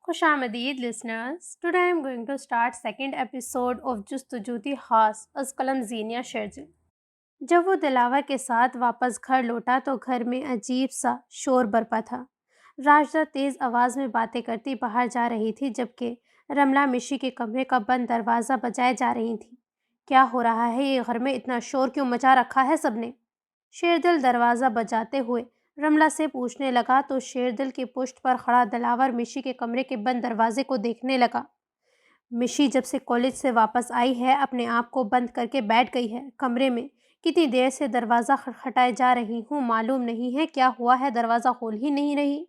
خوش آمدید listeners. Today I am going to start second episode of جستجوتی خاص از قلم زینیا شیرجل. جب وہ دلاور کے ساتھ واپس گھر لوٹا تو گھر میں عجیب سا شور برپا تھا۔ راجدہ تیز آواز میں باتیں کرتی باہر جا رہی تھی جبکہ رملہ مشی کے کمرے کا بند دروازہ بجائے جا رہی تھی۔ کیا ہو رہا ہے؟ یہ گھر میں اتنا شور کیوں مچا رکھا ہے سب نے؟ شیردل دروازہ بجاتے ہوئے رملہ سے پوچھنے لگا تو شیردل کی پشت پر کھڑا دلاور مشی کے کمرے کے بند دروازے کو دیکھنے لگا۔ مشی جب سے کالج سے واپس آئی ہے اپنے آپ کو بند کر کے بیٹھ گئی ہے کمرے میں۔ کتنی دیر سے دروازہ کھٹکھٹائے جا رہی ہوں، معلوم نہیں ہے کیا ہوا ہے، دروازہ کھول ہی نہیں رہی۔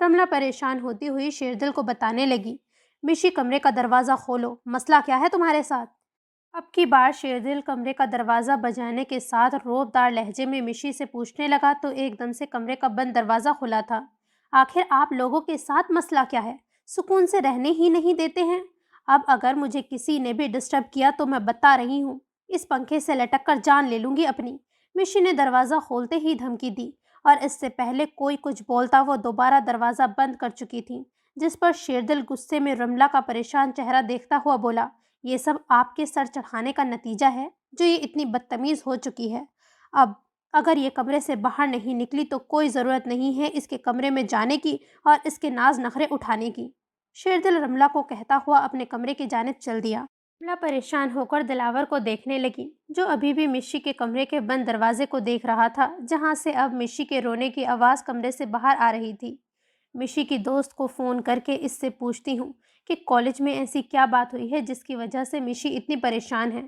رملہ پریشان ہوتی ہوئی شیردل کو بتانے لگی، مشی کمرے کا دروازہ کھولو، مسئلہ کیا ہے تمہارے ساتھ؟ اب کی بار شیردل کمرے کا دروازہ بجانے کے ساتھ روبدار لہجے میں مشی سے پوچھنے لگا تو ایک دم سے کمرے کا بند دروازہ کھلا تھا۔ آخر آپ لوگوں کے ساتھ مسئلہ کیا ہے؟ سکون سے رہنے ہی نہیں دیتے ہیں؟ اب اگر مجھے کسی نے بھی ڈسٹرب کیا تو میں بتا رہی ہوں، اس پنکھے سے لٹک کر جان لے لوں گی اپنی۔ مشی نے دروازہ کھولتے ہی دھمکی دی اور اس سے پہلے کوئی کچھ بولتا وہ دوبارہ دروازہ بند کر چکی تھی، جس پر شیردل غصے میں رملہ کا پریشان چہرہ دیکھتا ہوا بولا، یہ سب آپ کے سر چڑھانے کا نتیجہ ہے جو یہ اتنی بدتمیز ہو چکی ہے۔ اب اگر یہ کمرے سے باہر نہیں نکلی تو کوئی ضرورت نہیں ہے اس کے کمرے میں جانے کی اور اس کے ناز نخرے اٹھانے کی۔ شیردل رملہ کو کہتا ہوا اپنے کمرے کی جانب چل دیا۔ رملہ پریشان ہو کر دلاور کو دیکھنے لگی جو ابھی بھی مشی کے کمرے کے بند دروازے کو دیکھ رہا تھا جہاں سے اب مشی کے رونے کی آواز کمرے سے باہر آ رہی تھی۔ مشی کی دوست کو فون کر کے اس سے پوچھتی ہوں کہ کالج میں ایسی کیا بات ہوئی ہے جس کی وجہ سے مشی اتنی پریشان ہے۔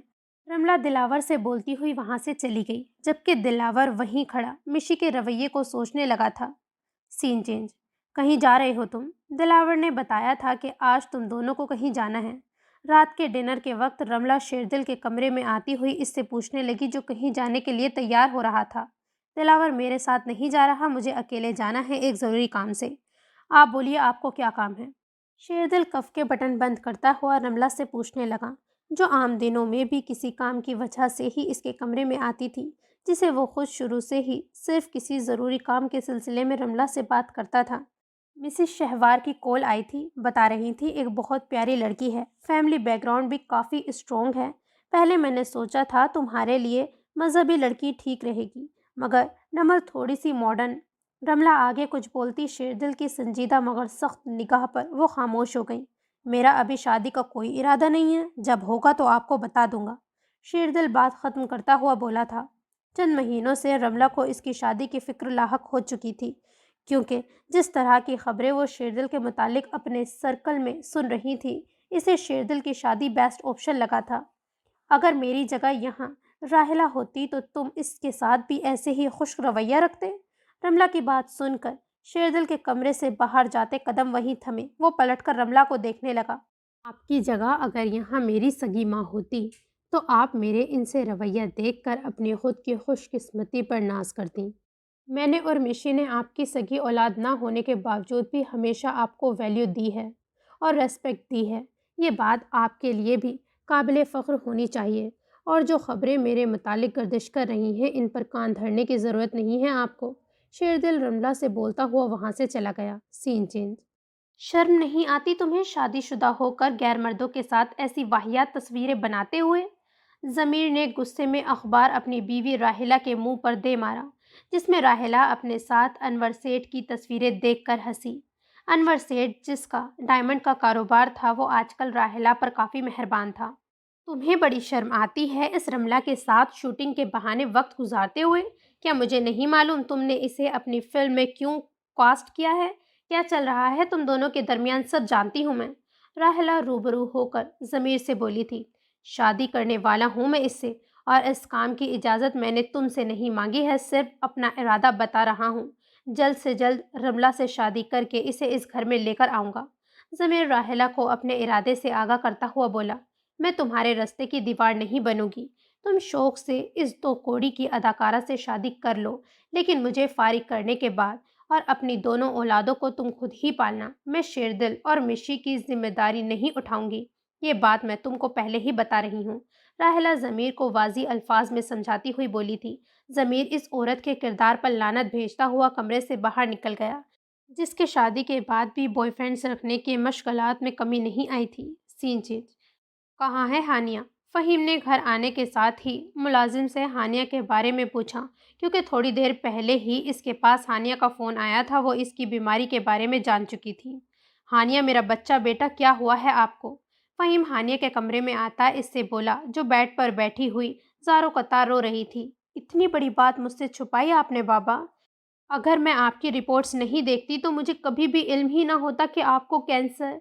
رملہ دلاور سے بولتی ہوئی وہاں سے چلی گئی جبکہ دلاور وہیں کھڑا مشی کے رویے کو سوچنے لگا تھا۔ سین چینج۔ کہیں جا رہے ہو تم؟ دلاور نے بتایا تھا کہ آج تم دونوں کو کہیں جانا ہے۔ رات کے ڈنر کے وقت رملہ شیردل کے کمرے میں آتی ہوئی اس سے پوچھنے لگی جو کہیں جانے کے لیے تیار ہو رہا تھا۔ دلاور میرے ساتھ نہیں جا رہا، مجھے اکیلے جانا ہے ایک ضروری کام سے۔ آپ بولیے آپ کو کیا کام ہے؟ شیردل کف کے بٹن بند کرتا ہوا رملہ سے پوچھنے لگا جو عام دنوں میں بھی کسی کام کی وجہ سے ہی اس کے کمرے میں آتی تھی جسے وہ خود شروع سے ہی صرف کسی ضروری کام کے سلسلے میں رملہ سے بات کرتا تھا۔ مسز شہوار کی کال آئی تھی، بتا رہی تھی ایک بہت پیاری لڑکی ہے، فیملی بیک گراؤنڈ بھی کافی اسٹرانگ ہے۔ پہلے میں نے سوچا تھا تمہارے لیے مذہبی لڑکی ٹھیک رہے گی مگر نمر تھوڑی سی ماڈرن۔ رملہ آگے کچھ بولتی شیردل کی سنجیدہ مگر سخت نگاہ پر وہ خاموش ہو گئی۔ میرا ابھی شادی کا کوئی ارادہ نہیں ہے، جب ہوگا تو آپ کو بتا دوں گا، شیردل بات ختم کرتا ہوا بولا تھا۔ چند مہینوں سے رملہ کو اس کی شادی کی فکر لاحق ہو چکی تھی کیونکہ جس طرح کی خبریں وہ شیردل کے متعلق اپنے سرکل میں سن رہی تھی اسے شیردل کی شادی بیسٹ آپشن لگا تھا۔ اگر میری جگہ یہاں راحلہ ہوتی تو تم اس کے ساتھ بھی ایسے ہی خشک رویہ رکھتے؟ رملہ کی بات سن کر شیردل کے کمرے سے باہر جاتے قدم وہیں تھمے، وہ پلٹ کر رملہ کو دیکھنے لگا۔ آپ کی جگہ اگر یہاں میری سگی ماں ہوتی تو آپ میرے ان سے رویہ دیکھ کر اپنی خود کی خوش قسمتی پر ناز کرتی۔ میں نے اور مشی نے آپ کی سگی اولاد نہ ہونے کے باوجود بھی ہمیشہ آپ کو ویلیو دی ہے اور ریسپیکٹ دی ہے، یہ بات آپ کے لیے بھی قابل فخر ہونی چاہیے۔ اور جو خبریں میرے متعلق گردش کر رہی ہیں ان پر کان دھرنے کی ضرورت نہیں ہے آپ کو۔ شیردل رملہ سے بولتا ہوا وہاں سے چلا گیا۔ سین چینج۔ شرم نہیں آتی تمہیں شادی شدہ ہو کر غیر مردوں کے ساتھ ایسی واہیات تصویریں بناتے ہوئے؟ ضمیر نے غصے میں اخبار اپنی بیوی راحلہ کے منہ پر دے مارا جس میں راحلہ اپنے ساتھ انور سیٹھ کی تصویریں دیکھ کر ہنسی۔ انور سیٹھ جس کا ڈائمنڈ کا کاروبار تھا وہ آج کل راحلہ پر کافی مہربان تھا۔ تمہیں بڑی شرم آتی ہے اس رملہ کے ساتھ شوٹنگ کے بہانے وقت گزارتے ہوئے؟ کیا مجھے نہیں معلوم تم نے اسے اپنی فلم میں کیوں کاسٹ کیا ہے؟ کیا چل رہا ہے تم دونوں کے درمیان سب جانتی ہوں میں۔ راحلہ روبرو ہو کر ضمیر سے بولی تھی، شادی کرنے والا ہوں میں اس سے اور اس کام کی اجازت میں نے تم سے نہیں مانگی ہے، صرف اپنا ارادہ بتا رہا ہوں، جلد سے جلد رملہ سے شادی کر کے اسے اس گھر میں لے کر آؤں گا۔ ضمیر راحلہ کو اپنے ارادے سے آگاہ کرتا ہوا بولا، میں تمہارے رستے کی دیوار نہیں بنوں گی، تم شوق سے اس دو کوڑی کی اداکارہ سے شادی کر لو لیکن مجھے فارغ کرنے کے بعد اور اپنی دونوں اولادوں کو تم خود ہی پالنا، میں شیردل اور مشی کی ذمہ داری نہیں اٹھاؤں گی، یہ بات میں تم کو پہلے ہی بتا رہی ہوں۔ راحلہ ضمیر کو واضح الفاظ میں سمجھاتی ہوئی بولی تھی۔ ضمیر اس عورت کے کردار پر لعنت بھیجتا ہوا کمرے سے باہر نکل گیا۔ جس کے شادی کے بعد بھی بوائے فرینڈس رکھنے کے مشغلات میں کمی نہیں آئی تھی۔ سین چینج۔ کہاں ہے ہانیہ؟ فہیم نے گھر آنے کے ساتھ ہی ملازم سے ہانیہ کے بارے میں پوچھا، کیونکہ تھوڑی دیر پہلے ہی اس کے پاس ہانیہ کا فون آیا تھا۔ وہ اس کی بیماری کے بارے میں جان چکی تھی۔ ہانیہ میرا بچہ بیٹا، کیا ہوا ہے آپ کو؟ فہیم ہانیہ کے کمرے میں آتا اس سے بولا، جو بیڈ پر بیٹھی ہوئی زاروں قطار رو رہی تھی۔ اتنی بڑی بات مجھ سے چھپائی آپ نے بابا؟ اگر میں آپ کی رپورٹس نہیں دیکھتی تو مجھے کبھی بھی علم ہی نہ ہوتا کہ آپ کو کینسر۔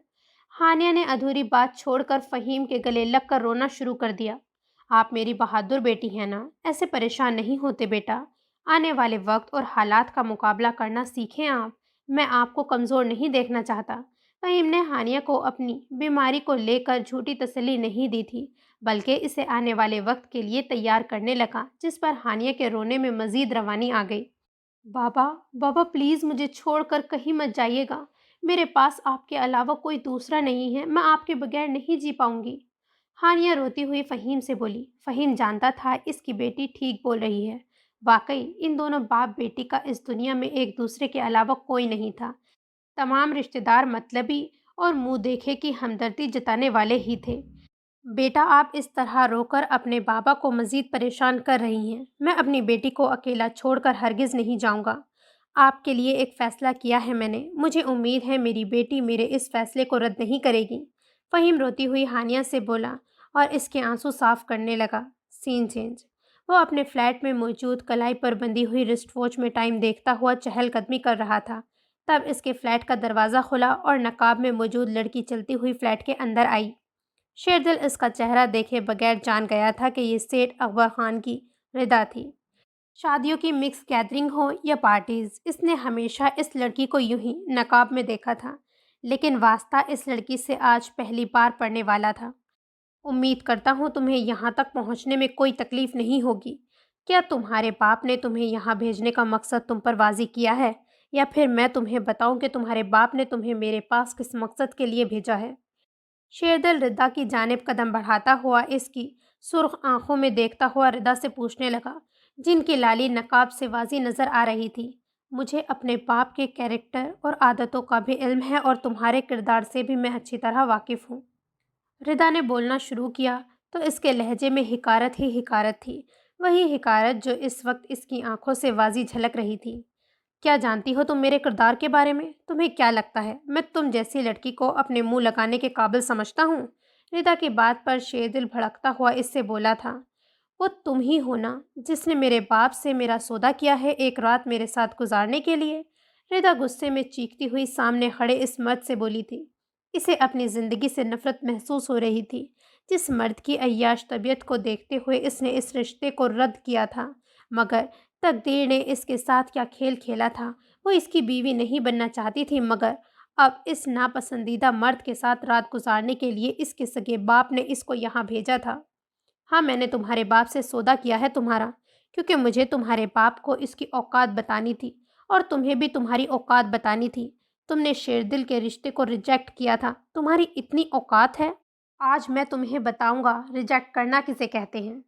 ہانیہ نے ادھوری بات چھوڑ کر فہیم کے گلے لگ کر رونا شروع کر دیا۔ آپ میری بہادر بیٹی ہیں نا، ایسے پریشان نہیں ہوتے بیٹا۔ آنے والے وقت اور حالات کا مقابلہ کرنا سیکھیں آپ۔ میں آپ کو کمزور نہیں دیکھنا چاہتا۔ فہیم نے ہانیہ کو اپنی بیماری کو لے کر جھوٹی تسلی نہیں دی تھی، بلکہ اسے آنے والے وقت کے لیے تیار کرنے لگا، جس پر ہانیہ کے رونے میں مزید روانی آ گئی۔ بابا، بابا پلیز مجھے چھوڑ کر کہیں مت جائیے گا۔ میرے پاس آپ کے علاوہ کوئی دوسرا نہیں ہے، میں آپ کے بغیر نہیں جی پاؤں گی۔ ہانیہ روتی ہوئی فہیم سے بولی۔ فہیم جانتا تھا اس کی بیٹی ٹھیک بول رہی ہے۔ واقعی ان دونوں باپ بیٹی کا اس دنیا میں ایک دوسرے کے علاوہ کوئی نہیں تھا۔ تمام رشتہ دار مطلبی اور منہ دیکھے کی ہمدردی جتانے والے ہی تھے۔ بیٹا، آپ اس طرح رو کر اپنے بابا کو مزید پریشان کر رہی ہیں۔ میں اپنی بیٹی کو اکیلا چھوڑ کر ہرگز نہیں جاؤں گا۔ آپ کے لیے ایک فیصلہ کیا ہے میں نے۔ مجھے امید ہے میری بیٹی میرے اس فیصلے کو رد نہیں کرے گی۔ فہیم روتی ہوئی ہانیہ سے بولا اور اس کے آنسو صاف کرنے لگا۔ سین چینج۔ وہ اپنے فلیٹ میں موجود کلائی پر بندھی ہوئی رسٹ واچ میں ٹائم دیکھتا ہوا چہل قدمی کر رہا تھا۔ تب اس کے فلیٹ کا دروازہ کھلا اور نقاب میں موجود لڑکی چلتی ہوئی فلیٹ کے اندر آئی۔ شیردل اس کا چہرہ دیکھے بغیر جان گیا تھا کہ یہ سیٹھ اکبر خان کی ردا تھی۔ شادیوں کی مکس گیدرنگ ہو یا پارٹیز، اس نے ہمیشہ اس لڑکی کو یوں ہی نقاب میں دیکھا تھا، لیکن واسطہ اس لڑکی سے آج پہلی بار پڑنے والا تھا۔ امید کرتا ہوں تمہیں یہاں تک پہنچنے میں کوئی تکلیف نہیں ہوگی۔ کیا تمہارے باپ نے تمہیں یہاں بھیجنے کا مقصد تم پر واضح کیا ہے، یا پھر میں تمہیں بتاؤں کہ تمہارے باپ نے تمہیں میرے پاس کس مقصد کے لیے بھیجا ہے؟ شیردل ردا کی جانب قدم بڑھاتا ہوا اس کی سرخ آنکھوں میں دیکھتا ہوا ردا سے پوچھنے لگا، جن کی لالی نقاب سے واضح نظر آ رہی تھی۔ مجھے اپنے باپ کے کیریکٹر اور عادتوں کا بھی علم ہے اور تمہارے کردار سے بھی میں اچھی طرح واقف ہوں۔ ردا نے بولنا شروع کیا تو اس کے لہجے میں حقارت ہی حقارت تھی، وہی حقارت جو اس وقت اس کی آنکھوں سے واضح جھلک رہی تھی۔ کیا جانتی ہو تم میرے کردار کے بارے میں؟ تمہیں کیا لگتا ہے میں تم جیسی لڑکی کو اپنے منہ لگانے کے قابل سمجھتا ہوں؟ ردا کی بات پر شیردل بھڑکتا ہوا اس سے بولا تھا۔ وہ تم ہی ہو نا جس نے میرے باپ سے میرا سودا کیا ہے ایک رات میرے ساتھ گزارنے کے لیے؟ ردا غصے میں چیختی ہوئی سامنے کھڑے اس مرد سے بولی تھی۔ اسے اپنی زندگی سے نفرت محسوس ہو رہی تھی، جس مرد کی عیاش طبیعت کو دیکھتے ہوئے اس نے اس رشتے کو رد کیا تھا، مگر تقدیر نے اس کے ساتھ کیا کھیل کھیلا تھا۔ وہ اس کی بیوی نہیں بننا چاہتی تھی، مگر اب اس ناپسندیدہ مرد کے ساتھ رات گزارنے کے لیے اس کے سگے باپ نے اس کو یہاں بھیجا تھا۔ ہاں، میں نے تمہارے باپ سے سودا کیا ہے تمہارا، کیونکہ مجھے تمہارے باپ کو اس کی اوقات بتانی تھی اور تمہیں بھی تمہاری اوقات بتانی تھی۔ تم نے شیردل کے رشتے کو ریجیکٹ کیا تھا، تمہاری اتنی اوقات ہے؟ آج میں تمہیں بتاؤں گا ریجیکٹ کرنا کسے کہتے ہیں۔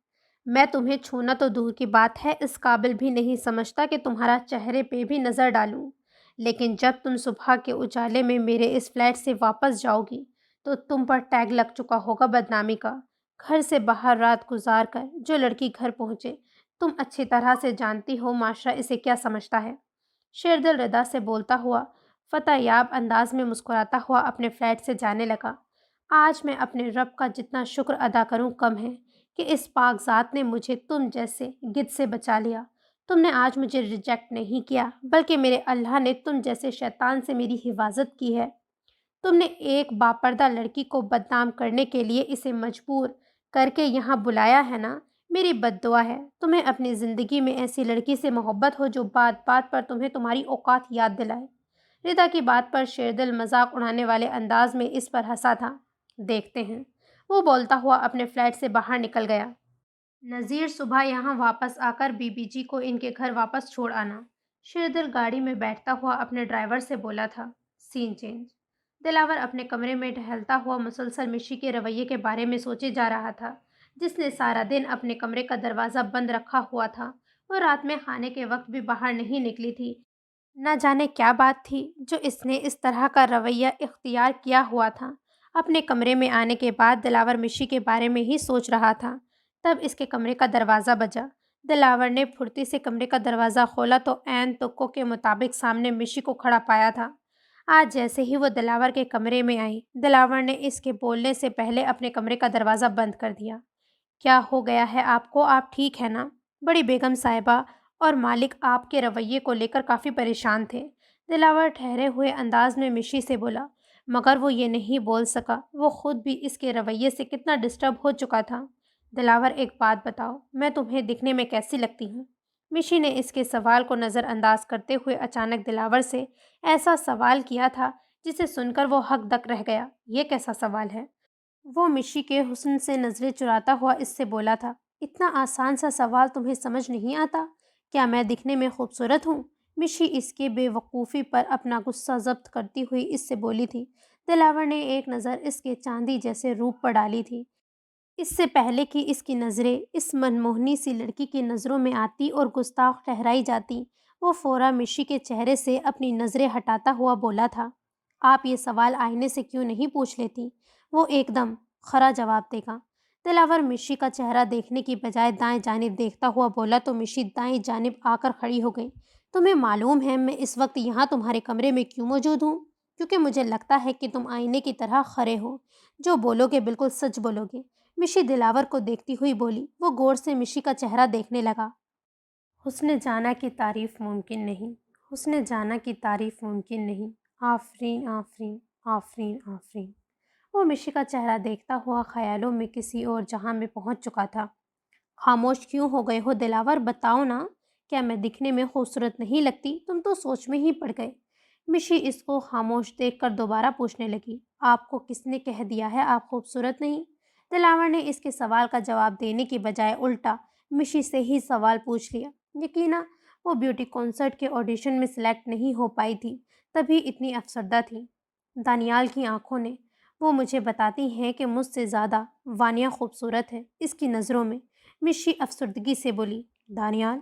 میں تمہیں چھونا تو دور کی بات ہے، اس قابل بھی نہیں سمجھتا کہ تمہارا چہرے پہ بھی نظر ڈالوں، لیکن جب تم صبح کے اجالے میں میرے اس فلیٹ سے واپس جاؤ گی تو تم پر ٹیگ لگ چکا ہوگا بدنامی کا۔ گھر سے باہر رات گزار کر جو لڑکی گھر پہنچے، تم اچھی طرح سے جانتی ہو معاشرہ اسے کیا سمجھتا ہے۔ شیردل ردا سے بولتا ہوا فتح یاب انداز میں مسکراتا ہوا اپنے فلیٹ سے جانے لگا۔ آج میں اپنے رب کا جتنا شکر ادا کروں کم ہے کہ اس پاک ذات نے مجھے تم جیسے گدھ سے بچا لیا۔ تم نے آج مجھے ریجیکٹ نہیں کیا، بلکہ میرے اللہ نے تم جیسے شیطان سے میری حفاظت کی ہے۔ تم نے ایک باپردہ لڑکی کو بدنام کرنے کے لیے اسے مجبور کر کے یہاں بلایا ہے نا؟ میری بد دعا ہے تمہیں اپنی زندگی میں ایسی لڑکی سے محبت ہو جو بات بات پر تمہیں تمہاری اوقات یاد دلائے۔ ردا کی بات پر شیردل مذاق اڑانے والے انداز میں اس پر ہنسا تھا۔ دیکھتے ہیں، وہ بولتا ہوا اپنے فلیٹ سے باہر نکل گیا۔ نذیر صبح یہاں واپس آ کر بی بی جی کو ان کے گھر واپس چھوڑ آنا۔ شیردل گاڑی میں بیٹھتا ہوا اپنے ڈرائیور سے بولا تھا۔ سین چینج۔ دلاور اپنے کمرے میں ٹہلتا ہوا مسلسل مشی کے رویے کے بارے میں سوچے جا رہا تھا، جس نے سارا دن اپنے کمرے کا دروازہ بند رکھا ہوا تھا۔ وہ رات میں کھانے کے وقت بھی باہر نہیں نکلی تھی، نہ جانے کیا بات تھی جو اس نے اس طرح کا رویہ اختیار کیا ہوا تھا۔ اپنے کمرے میں آنے کے بعد دلاور مشی کے بارے میں ہی سوچ رہا تھا، تب اس کے کمرے کا دروازہ بجا۔ دلاور نے پھرتی سے کمرے کا دروازہ کھولا تو عین تکوں کے مطابق سامنے مشی کو کھڑا پایا تھا۔ آج جیسے ہی وہ دلاور کے کمرے میں آئی، دلاور نے اس کے بولنے سے پہلے اپنے کمرے کا دروازہ بند کر دیا۔ کیا ہو گیا ہے آپ کو؟ آپ ٹھیک ہیں نا؟ بڑی بیگم صاحبہ اور مالک آپ کے رویے کو لے کر کافی پریشان تھے۔ دلاور ٹھہرے ہوئے انداز میں مشی سے بولا، مگر وہ یہ نہیں بول سکا وہ خود بھی اس کے رویے سے کتنا ڈسٹرب ہو چکا تھا۔ دلاور ایک بات بتاؤ، میں تمہیں دکھنے میں کیسی لگتی ہوں؟ مشی نے اس کے سوال کو نظر انداز کرتے ہوئے اچانک دلاور سے ایسا سوال کیا تھا جسے سن کر وہ ہک دک رہ گیا۔ یہ کیسا سوال ہے؟ وہ مشی کے حسن سے نظریں چراتا ہوا اس سے بولا تھا، اتنا آسان سا سوال تمہیں سمجھ نہیں آتا؟ کیا میں دکھنے میں خوبصورت ہوں؟ مشی اس کے بے وقوفی پر اپنا غصہ ضبط کرتی ہوئی اس سے بولی تھی۔ دلاور نے ایک نظر اس کے چاندی جیسے روپ پر ڈالی تھی۔ اس سے پہلے کہ اس کی نظریں اس منموہنی سی لڑکی کی نظروں میں آتی اور گستاخ ٹھہرائی جاتی، وہ فوراً مشی کے چہرے سے اپنی نظریں ہٹاتا ہوا بولا تھا، آپ یہ سوال آئینے سے کیوں نہیں پوچھ لیتی؟ وہ ایک دم کھرا جواب دے گا۔ دلاور مشی کا چہرہ دیکھنے کی بجائے دائیں جانب دیکھتا ہوا بولا تو مشی دائیں جانب آ کر کھڑی ہو گئی۔ تمہیں معلوم ہے میں اس وقت یہاں تمہارے کمرے میں کیوں موجود ہوں؟ کیونکہ مجھے لگتا ہے کہ تم آئینے کی طرح کھرے ہو، جو بولو گے بالکل سچ بولو گے۔ مشی دلاور کو دیکھتی ہوئی بولی۔ وہ غور سے مشی کا چہرہ دیکھنے لگا۔ حسن جانا کی تعریف ممکن نہیں، حسن جانا کی تعریف ممکن نہیں، آفرین آفرین آفرین آفرین۔ وہ مشی کا چہرہ دیکھتا ہوا خیالوں میں کسی اور جہاں میں پہنچ چکا تھا۔ خاموش کیوں ہو گئے ہو دلاور؟ بتاؤ نا، کیا میں دکھنے میں خوبصورت نہیں لگتی؟ تم تو سوچ میں ہی پڑ گئے۔ مشی اس کو خاموش دیکھ کر دوبارہ پوچھنے لگی، آپ کو کس نے کہہ دیا ہے آپ خوبصورت نہیں؟ دلاور نے اس کے سوال کا جواب دینے کی بجائے الٹا مشی سے ہی سوال پوچھ لیا۔ یقیناً وہ بیوٹی کنسرٹ کے آڈیشن میں سلیکٹ نہیں ہو پائی تھی، تبھی اتنی افسردہ تھی۔ دانیال کی آنکھوں نے، وہ مجھے بتاتی ہیں کہ مجھ سے زیادہ وانیہ خوبصورت ہے اس کی نظروں میں۔ مشی افسردگی سے بولی۔ دانیال؟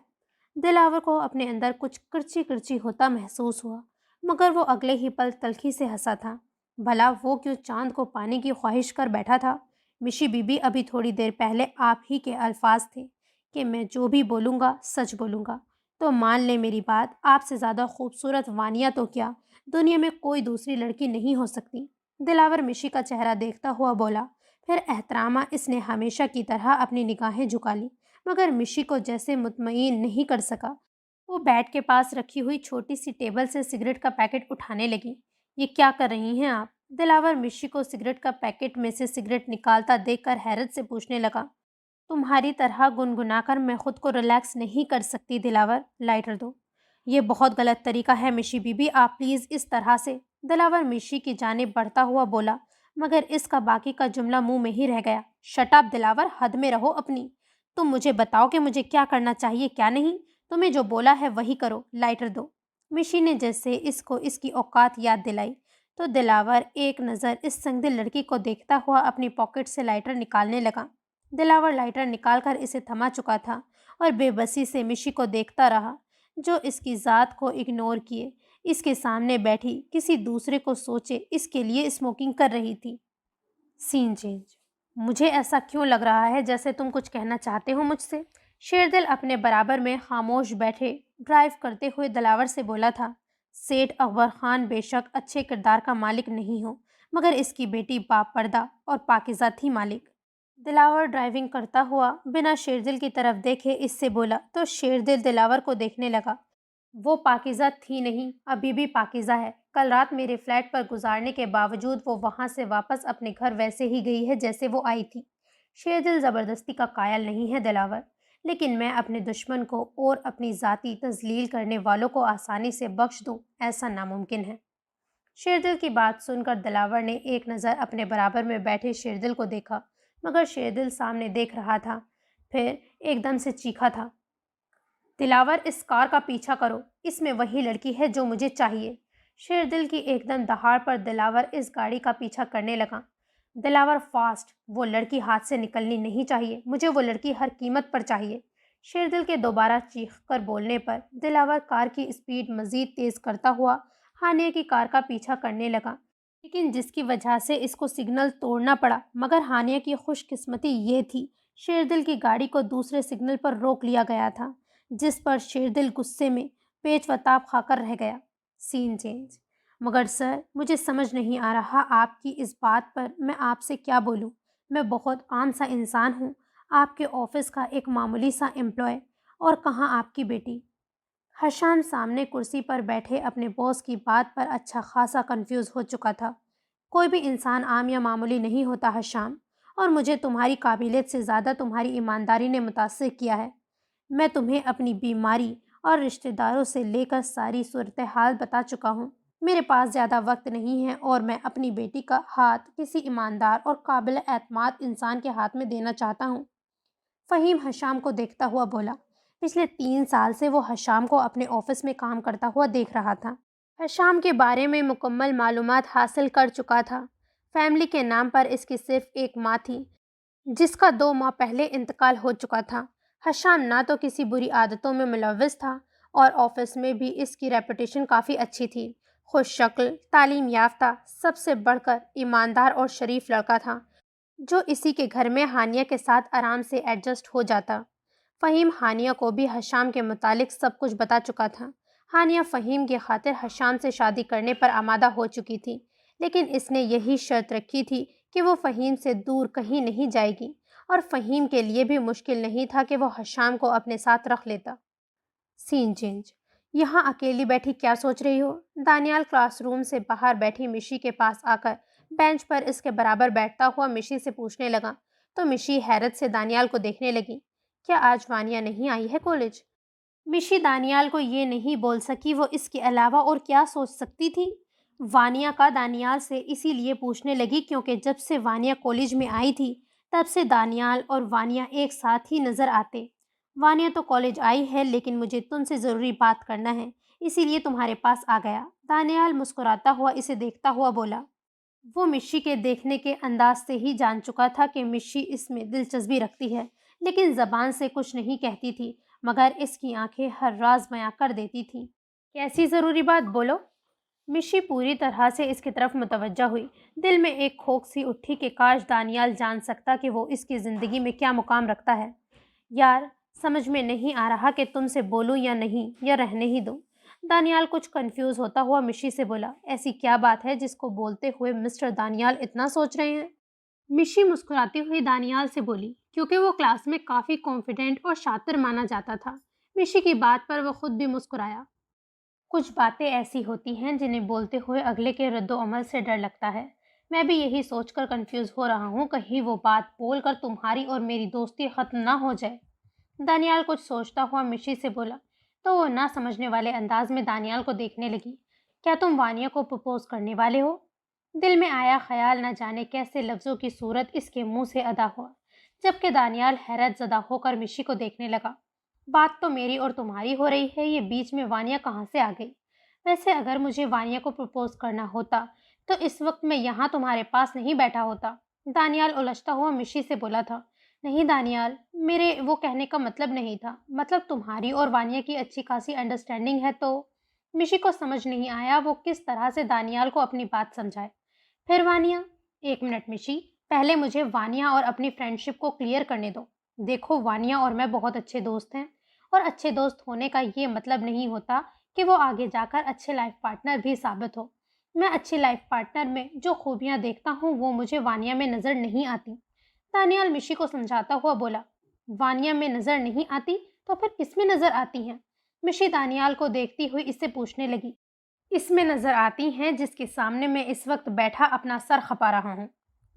دلاور کو اپنے اندر کچھ کرچی کرچی ہوتا محسوس ہوا، مگر وہ اگلے ہی پل تلخی سے ہنسا تھا۔ بھلا وہ کیوں چاند کو پانے کی خواہش کر بیٹھا تھا؟ مشی بی بی، ابھی تھوڑی دیر پہلے آپ ہی کے الفاظ تھے کہ میں جو بھی بولوں گا سچ بولوں گا، تو مان لیں میری بات، آپ سے زیادہ خوبصورت وانیہ تو کیا دنیا میں کوئی دوسری لڑکی نہیں ہو سکتی۔ دلاور مشی کا چہرہ دیکھتا ہوا بولا۔ پھر احترامہ اس نے ہمیشہ کی طرح اپنی نگاہیں جھکا لی، مگر مشی کو جیسے مطمئن نہیں کر سکا۔ وہ بیڈ کے پاس رکھی ہوئی چھوٹی سی ٹیبل سے سگریٹ کا پیکٹ اٹھانے لگی۔ یہ کیا کر رہی ہیں آپ؟ دلاور مشی کو سگریٹ کا پیکٹ میں سے سگریٹ نکالتا دیکھ کر حیرت سے پوچھنے لگا۔ تمہاری طرح گنگنا کر میں خود کو ریلیکس نہیں کر سکتی دلاور، لائٹر دو۔ یہ بہت غلط طریقہ ہے مشی بی بی، آپ پلیز اس طرح سے۔ دلاور مشی کی جانب بڑھتا ہوا بولا، مگر اس کا باقی کا جملہ منہ میں ہی رہ گیا۔ شٹ اپ دلاور، حد میں رہو اپنی۔ تم مجھے بتاؤ کہ مجھے کیا کرنا چاہیے کیا نہیں؟ تمہیں جو بولا ہے وہی کرو، لائٹر دو۔ مشی نے جیسے اس کو اس کی اوقات یاد دلائی تو دلاور ایک نظر اس سنگدل لڑکی کو دیکھتا ہوا اپنی پاکٹ سے لائٹر نکالنے لگا۔ دلاور لائٹر نکال کر اسے تھما چکا تھا اور بے بسی سے مشی کو دیکھتا رہا، جو اس کی ذات کو اگنور کیے اس کے سامنے بیٹھی کسی دوسرے کو سوچے اس کے لیے اسموکنگ کر رہی تھی۔ سین چینج۔ مجھے ایسا کیوں لگ رہا ہے جیسے تم کچھ کہنا چاہتے ہو مجھ سے؟ شیردل اپنے برابر میں خاموش بیٹھے ڈرائیو کرتے ہوئے دلاور سے بولا تھا۔ سیٹھ اکبر خان بے شک اچھے کردار کا مالک نہیں ہو، مگر اس کی بیٹی با پردہ اور پاکیزہ تھی مالک۔ دلاور ڈرائیونگ کرتا ہوا بنا شیردل کی طرف دیکھے اس سے بولا تو شیردل دلاور کو دیکھنے لگا۔ وہ پاکیزہ تھی نہیں، ابھی بھی پاکیزہ ہے۔ کل رات میرے فلیٹ پر گزارنے کے باوجود وہ وہاں سے واپس اپنے گھر ویسے ہی گئی ہے جیسے وہ آئی تھی۔ شیردل زبردستی کا قائل نہیں ہے دلاور، لیکن میں اپنے دشمن کو اور اپنی ذاتی تذلیل کرنے والوں کو آسانی سے بخش دوں ایسا ناممکن ہے۔ شیردل کی بات سن کر دلاور نے ایک نظر اپنے برابر میں بیٹھے شیردل کو دیکھا، مگر شیردل سامنے دیکھ رہا تھا۔ پھر ایک دم سے چیخا تھا، دلاور اس کار کا پیچھا کرو، اس میں وہی لڑکی ہے جو مجھے چاہیے۔ شیردل کی ایک دم دہاڑ پر دلاور اس گاڑی کا پیچھا کرنے لگا۔ دلاور فاسٹ، وہ لڑکی ہاتھ سے نکلنی نہیں چاہیے، مجھے وہ لڑکی ہر قیمت پر چاہیے۔ شیردل کے دوبارہ چیخ کر بولنے پر دلاور کار کی اسپیڈ مزید تیز کرتا ہوا ہانیہ کی کار کا پیچھا کرنے لگا، لیکن جس کی وجہ سے اس کو سگنل توڑنا پڑا۔ مگر ہانیہ کی خوش قسمتی یہ تھی شیردل کی گاڑی کو دوسرے سگنل پر روک لیا گیا تھا، جس پر شیردل غصے میں پیچ و تاب کھا کر رہ گیا۔ سین چینج۔ مگر سر، مجھے سمجھ نہیں آ رہا آپ کی اس بات پر میں آپ سے کیا بولوں۔ میں بہت عام سا انسان ہوں، آپ کے آفس کا ایک معمولی سا امپلائی، اور کہاں آپ کی بیٹی۔ حشام سامنے کرسی پر بیٹھے اپنے باس کی بات پر اچھا خاصا کنفیوز ہو چکا تھا۔ کوئی بھی انسان عام یا معمولی نہیں ہوتا حشام، اور مجھے تمہاری قابلیت سے زیادہ تمہاری ایمانداری نے متاثر کیا ہے۔ میں تمہیں اپنی بیماری اور رشتہ داروں سے لے کر ساری صورتحال بتا چکا ہوں۔ میرے پاس زیادہ وقت نہیں ہے اور میں اپنی بیٹی کا ہاتھ کسی ایماندار اور قابل اعتماد انسان کے ہاتھ میں دینا چاہتا ہوں۔ فہیم حشام کو دیکھتا ہوا بولا۔ پچھلے 3 سال سے وہ حشام کو اپنے آفس میں کام کرتا ہوا دیکھ رہا تھا۔ حشام کے بارے میں مکمل معلومات حاصل کر چکا تھا۔ فیملی کے نام پر اس کی صرف ایک ماں تھی، جس کا 2 ماہ پہلے انتقال ہو چکا تھا۔ حشام نہ تو کسی بری عادتوں میں ملوث تھا اور آفس میں بھی اس کی ریپوٹیشن کافی اچھی تھی۔ خوش شکل، تعلیم یافتہ، سب سے بڑھ کر ایماندار اور شریف لڑکا تھا، جو اسی کے گھر میں ہانیہ کے ساتھ آرام سے ایڈجسٹ ہو جاتا۔ فہیم ہانیہ کو بھی حشام کے متعلق سب کچھ بتا چکا تھا۔ ہانیہ فہیم کی خاطر حشام سے شادی کرنے پر آمادہ ہو چکی تھی، لیکن اس نے یہی شرط رکھی تھی کہ وہ فہیم سے دور کہیں نہیں جائے گی، اور فہیم کے لیے بھی مشکل نہیں تھا کہ وہ حشام کو اپنے ساتھ رکھ لیتا۔ سین چینج۔ یہاں اکیلی بیٹھی کیا سوچ رہی ہو؟ دانیال کلاس روم سے باہر بیٹھی مشی کے پاس آ کر بینچ پر اس کے برابر بیٹھتا ہوا مشی سے پوچھنے لگا، تو مشی حیرت سے دانیال کو دیکھنے لگی۔ کیا آج وانیہ نہیں آئی ہے کالج؟ مشی دانیال کو یہ نہیں بول سکی وہ اس کے علاوہ اور کیا سوچ سکتی تھی۔ وانیہ کا دانیال سے اسی لیے پوچھنے لگی کیونکہ جب سے وانیہ کالج میں آئی تھی تب سے دانیال اور وانیہ ایک ساتھ ہی نظر آتے۔ وانیہ تو کالج آئی ہے لیکن مجھے تم سے ضروری بات کرنا ہے، اسی لیے تمہارے پاس آ گیا۔ دانیال مسکراتا ہوا اسے دیکھتا ہوا بولا۔ وہ مشی کے دیکھنے کے انداز سے ہی جان چکا تھا کہ مشی اس میں دلچسپی رکھتی ہے، لیکن زبان سے کچھ نہیں کہتی تھی، مگر اس کی آنکھیں ہر راز بیاں کر دیتی تھیں۔ کیسی ضروری بات، بولو؟ مشی پوری طرح سے اس کی طرف متوجہ ہوئی۔ دل میں ایک کھوک سی اٹھی کہ کاش دانیال جان سکتا کہ وہ اس کی زندگی میں کیا مقام رکھتا ہے۔ یار، سمجھ میں نہیں آ رہا کہ تم سے بولوں یا نہیں، یا رہنے ہی دوں۔ دانیال کچھ کنفیوز ہوتا ہوا مشی سے بولا۔ ایسی کیا بات ہے جس کو بولتے ہوئے مسٹر دانیال اتنا سوچ رہے ہیں؟ مشی مسکراتی ہوئی دانیال سے بولی، کیونکہ وہ کلاس میں کافی کانفیڈنٹ اور شاطر مانا جاتا تھا۔ مشی کی بات پر وہ خود بھی مسکرایا۔ کچھ باتیں ایسی ہوتی ہیں جنہیں بولتے ہوئے اگلے کے رد و عمل سے ڈر لگتا ہے۔ میں بھی یہی سوچ کر کنفیوز ہو رہا ہوں، کہیں وہ بات بول کر تمہاری اور میری دوستی ختم نہ ہو جائے۔ دانیال کچھ سوچتا ہوا مشی سے بولا، تو وہ نہ سمجھنے والے انداز میں دانیال کو دیکھنے لگی۔ کیا تم وانیہ کو پرپوز کرنے والے ہو؟ دل میں آیا خیال، نہ جانے کیسے لفظوں کی صورت اس کے منہ سے ادا ہوا، جبکہ دانیال حیرت زدہ ہو کر مشی کو دیکھنے لگا۔ بات تو میری اور تمہاری ہو رہی ہے، یہ بیچ میں وانیہ کہاں سے آ گئی؟ ویسے اگر مجھے وانیہ کو پرپوز کرنا ہوتا تو اس وقت میں یہاں تمہارے پاس نہیں بیٹھا ہوتا۔ دانیال الجھتا ہوا مشی سے بولا تھا۔ نہیں دانیال، میرے وہ کہنے کا مطلب نہیں تھا، مطلب تمہاری اور وانیہ کی اچھی خاصی انڈرسٹینڈنگ ہے تو۔ مشی کو سمجھ نہیں آیا وہ کس طرح سے دانیال کو اپنی بات سمجھائے۔ پھر وانیہ؟ ایک منٹ مشی، پہلے مجھے وانیہ اور اپنی فرینڈ شپ کو کلیئر کرنے دو۔ دیکھو، وانیہ اور میں بہت اچھے دوست ہیں، اور اچھے دوست ہونے کا یہ مطلب نہیں ہوتا کہ وہ آگے جا کر اچھے لائف پارٹنر بھی ثابت ہو۔ میں اچھی لائف پارٹنر میں جو خوبیاں دیکھتا ہوں وہ مجھے وانیہ میں نظر نہیں آتی۔ دانیال مشی کو سمجھاتا ہوا بولا۔ وانیہ میں نظر نہیں آتی تو پھر کس میں نظر آتی ہیں؟ مشی دانیال کو دیکھتی ہوئی اس سے پوچھنے لگی۔ اس میں نظر آتی ہیں جس کے سامنے میں اس وقت بیٹھا اپنا سر کھپا رہا ہوں۔